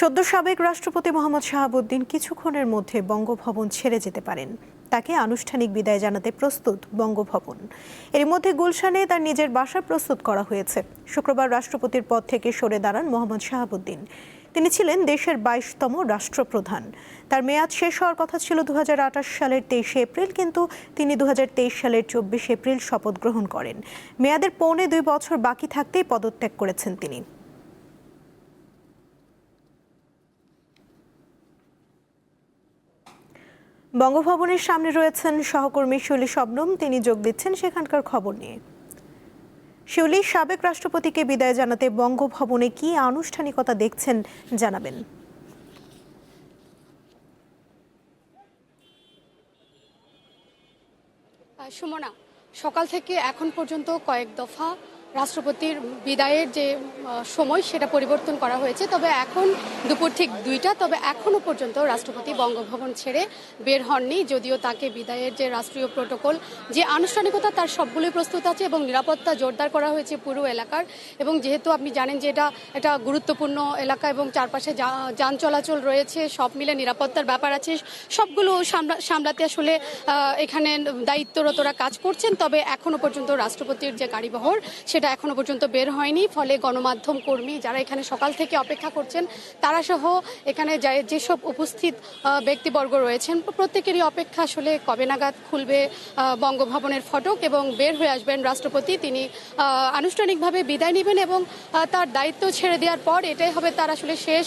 সদ্য সাবেক রাষ্ট্রপতি মোহাম্মদ শাহাবুদ্দিন কিছুক্ষণের মধ্যে বঙ্গভবন ছেড়ে যেতে পারেন। তাকে আনুষ্ঠানিক বিদায় জানাতে প্রস্তুত বঙ্গভবন। এর মধ্যে গুলশানে তার নিজের বাসা প্রস্তুত করা হয়েছে। শুক্রবার রাষ্ট্রপতির পদ থেকে সরে দাঁড়ান মোহাম্মদ শাহাবুদ্দিন। তিনি ছিলেন দেশের 22তম রাষ্ট্রপ্রধান। তার মেয়াদ শেষ হওয়ার কথা ছিল 2028 সালের 23 এপ্রিল, কিন্তু তিনি 2023 সালের 24 এপ্রিল শপথ গ্রহণ করেন। মেয়াদের পৌনে 2 বছর বাকি থাকতেই পদত্যাগ করেছেন তিনি। বঙ্গভবনের সামনে রয়েছেন সহকর্মী শিউলি শবনম। তিনি যোগ দিচ্ছেন সেখানকার খবর নিয়ে। শিউলি, সাবেক রাষ্ট্রপতিকে বিদায় জানাতে বঙ্গভবনে কি আনুষ্ঠানিকতা দেখছেন জানাবেন। সুমনা, সকাল থেকে এখন পর্যন্ত কয়েক দফা রাষ্ট্রপতির বিদায়ের যে সময় সেটা পরিবর্তন করা হয়েছে, তবে এখন দুপুর ঠিক 2টা। তবে এখনো পর্যন্ত রাষ্ট্রপতি বঙ্গভবন ছেড়ে বের হননি, যদিও তাকে বিদায়ের যে রাষ্ট্রীয় প্রোটোকল, যে আনুষ্ঠানিকতা, তার সবগুলোই প্রস্তুত আছে এবং নিরাপত্তা জোরদার করা হয়েছে পুরো এলাকার। এবং যেহেতু আপনি জানেন যে এটা গুরুত্বপূর্ণ এলাকা এবং চারপাশে যান চলাচল রয়েছে, সব মিলে নিরাপত্তার ব্যাপার আছে, সবগুলো সামলাতে আসলে এখানে দায়িত্বরতরা কাজ করছেন। তবে এখনো পর্যন্ত রাষ্ট্রপতির যে গাড়িবহর সেটা এখনো পর্যন্ত বের হয়নি। ফলে গণমাধ্যম কর্মী যারা এখানে সকাল থেকে অপেক্ষা করছেন, তারা সহ এখানে যেসব উপস্থিত ব্যক্তিবর্গ রয়েছেন, প্রত্যেকেরই অপেক্ষা আসলে কবে নাগাদ খুলবে বঙ্গভবনের ফটক এবং বের হয়ে আসবেন রাষ্ট্রপতি। তিনি আনুষ্ঠানিকভাবে বিদায় নেবেন এবং তার দায়িত্ব ছেড়ে দেওয়ার পর এটাই হবে তার আসলে শেষ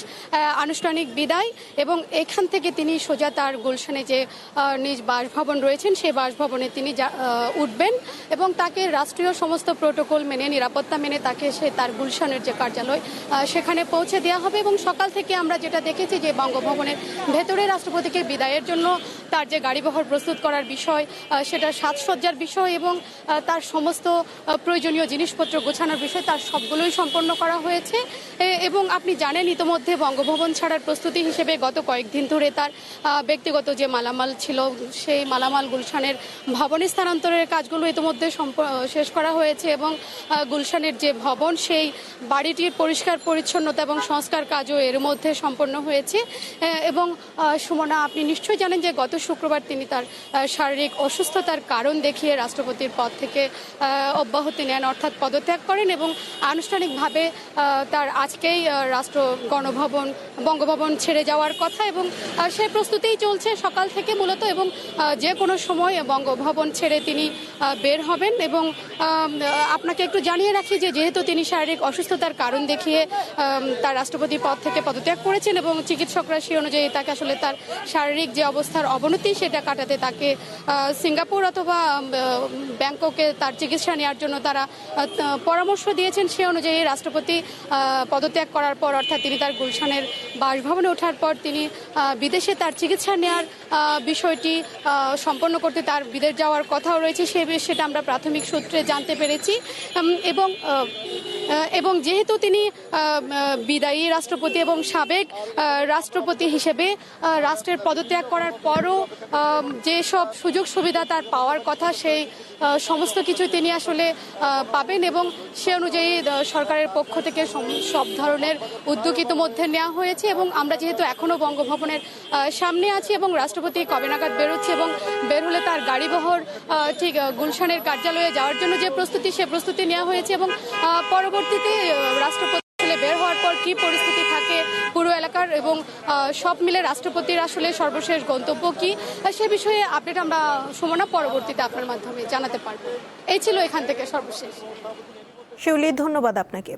আনুষ্ঠানিক বিদায়। এবং এখান থেকে তিনি সোজা তার গুলশানে যে নিজ বাসভবন রয়েছেন সেই বাসভবনে তিনি উঠবেন এবং তাকে রাষ্ট্রীয় সমস্ত প্রোটোকল মেনে, নিরাপত্তা মেনে তাকে তার গুলশানের যে কার্যালয় সেখানে পৌঁছে দেওয়া হবে। এবং সকাল থেকে আমরা যেটা দেখেছি যে বঙ্গভবনের ভেতরে রাষ্ট্রপতিকে বিদায়ের জন্য তার যে গাড়িবহর প্রস্তুত করার বিষয়, সেটা সাজসজ্জার বিষয় এবং তার সমস্ত প্রয়োজনীয় জিনিসপত্র গোছানোর বিষয়, তার সবগুলোই সম্পন্ন করা হয়েছে। এবং আপনি জানেন ইতোমধ্যে বঙ্গভবন ছাড়ার প্রস্তুতি হিসেবে গত কয়েকদিন ধরে তার ব্যক্তিগত যে মালামাল ছিল, সেই মালামাল গুলশানের ভবনে স্থানান্তরের কাজগুলো ইতোমধ্যে শেষ করা হয়েছে এবং গুলশানের যে ভবন, সেই বাড়িটির পরিষ্কার পরিচ্ছন্নতা এবং সংস্কার কাজও এর মধ্যে সম্পন্ন হয়েছে। এবং সুমনা, আপনি নিশ্চয়ই জানেন যে গত শুক্রবার তিনি তার শারীরিক অসুস্থতার কারণ দেখিয়ে রাষ্ট্রপতির পদ থেকে অব্যাহতি নেন, অর্থাৎ পদত্যাগ করেন এবং আনুষ্ঠানিকভাবে তার আজকেই বঙ্গভবন ছেড়ে যাওয়ার কথা এবং সেই প্রস্তুতিই চলছে সকাল থেকে মূলত। এবং যে কোনো সময় বঙ্গভবন ছেড়ে তিনি বের হবেন। এবং আপনাকে একটু জানিয়ে রাখি যে যেহেতু তিনি শারীরিক অসুস্থতার কারণ দেখিয়ে তার রাষ্ট্রপতি পদ থেকে পদত্যাগ করেছেন এবং চিকিৎসকরা সেই অনুযায়ী তাকে আসলে তার শারীরিক যে অবস্থার অবনতি সেটা কাটাতে তাকে সিঙ্গাপুর অথবা ব্যাংককে তার চিকিৎসা নেওয়ার জন্য তারা পরামর্শ দিয়েছেন। সে অনুযায়ী রাষ্ট্রপতি পদত্যাগ করার পর, অর্থাৎ তিনি তার গুলশানের বাসভবনে ওঠার পর তিনি বিদেশে তার চিকিৎসা নেওয়ার বিষয়টি সম্পন্ন করতে তার বিদেশ যাওয়ার কথাও রয়েছে, সেটা আমরা প্রাথমিক সূত্রে জানতে পেরেছি। এবং যেহেতু তিনি বিদায়ী রাষ্ট্রপতি এবং সাবেক রাষ্ট্রপতি হিসেবে রাষ্ট্রের পদত্যাগ করার পরও যেসব সুযোগ সুবিধা তার পাওয়ার কথা, সেই সমস্ত কিছু তিনি আসলে পাবেন এবং সে অনুযায়ী সরকারের পক্ষ থেকে সব ধরনের উদ্যোগ ইতিমধ্যে নেওয়া হয়েছে। এবং আমরা যেহেতু এখনও বঙ্গভবনের সামনে আছি এবং রাষ্ট্রপতি কবে নাগাদ বেরোচ্ছে এবং বের হলে তার গাড়িবহর ঠিক গুলশানের কার্যালয়ে যাওয়ার জন্য যে প্রস্তুতি, সে প্রস্তুতি নেওয়া হয়েছে এবং পরবর্তীতে রাষ্ট্রপতি বের হওয়ার পর কি পরিস্থিতি থাকে পুরো এলাকার এবং সব মিলে রাষ্ট্রপতির আসলে সর্বশেষ গন্তব্য কি, সে বিষয়ে আপডেট আমরা সুমনা পরবর্তীতে আপনার মাধ্যমে জানাতে পারবো। এই ছিল এখান থেকে সর্বশেষ। শিউলি, ধন্যবাদ আপনাকে।